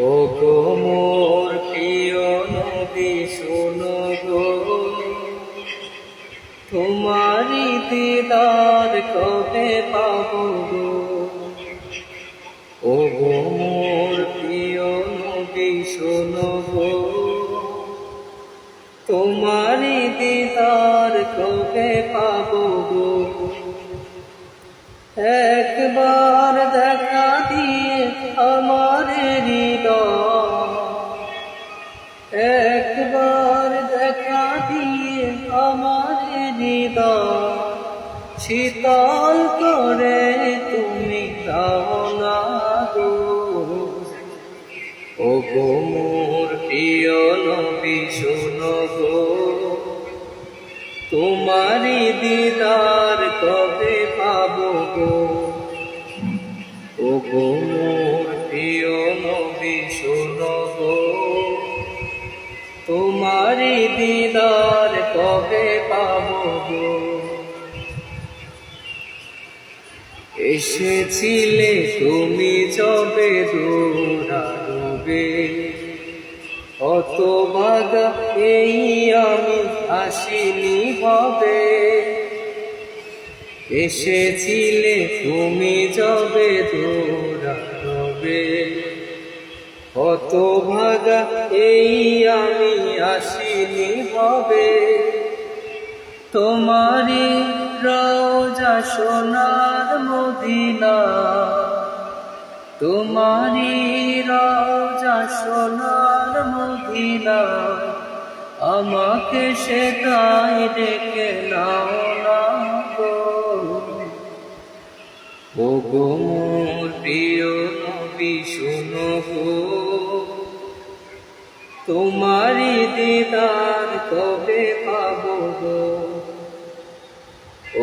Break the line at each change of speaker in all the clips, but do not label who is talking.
ও গো মোর প্রিয় নবী শোনো গো, তোমারি দিদার কবে পাবো গো। ও গো মোর প্রিয় নবী শোনো গো, তোমারি দিদার কবে পাবো গো। একবার দেখা দিয়ে আমার হৃদয়, একবার দেখা দিয়ে আমার হৃদয় শীতল করে তুমি দাও না গো। ও গো মোর প্রিয় নবী শোনো গো, তোমারি দিদার কবে পাবো গো। ও গো মোর প্রিয় নবী শোনো গো, তোমারি দিদার কবে পাবো গো। এসেছিলে তুমি যবে দৌড়াবে, অত বাধা এই আমি আসিনি হবে। এসেছিলে তুমি যবে দৌড়াবে, অত ভাগা এই আমি আসিনি হবে। তোমারি রওজা সোনার মদিনা, তোমারি রওজা সোনার মদিনা, আমাকে সেটাই ডেকে নাও না গো। ও গো মোর প্রিয় নবী শোনো গো, তোমারি দিদার কবে পাবো গো।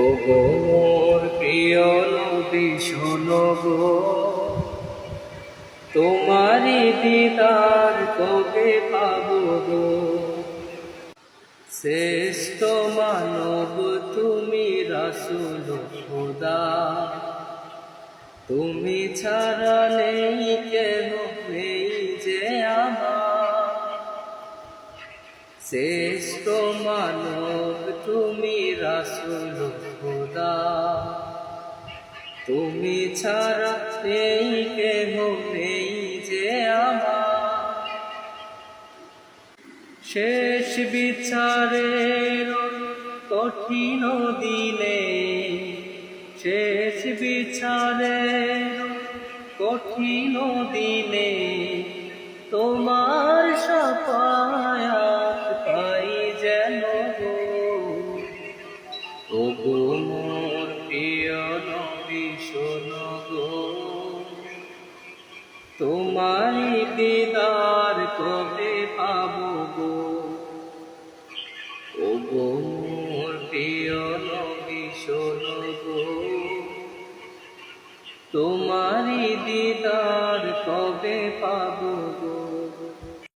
ও গো মোর প্রিয় নবী শোনো গো, তোমারি দিদার কবে পাবো গো। শ্রেষ্ঠ মানব তুমি রাসূল খোদা, তুমি ছাড়া নেই কেহ নেই যে আমার। শ্রেষ্ঠ মানব তুমি রাসূল খোদা, তুমি ছাড়া নেই কেহ নেই যে আমার। শেষ বিচারের কঠিন দিনে, শেষ বিচারের কঠিন দিনে, তোমার শাফায়াত পাই যেন গো। ও গো মোর প্রিয় নবী শোনো গো, তোমারি দিদার কবে পাবো গো। ও গো মোর প্রিয় নবী শোনো গো, তোমারি দিদার কবে পাবো গো।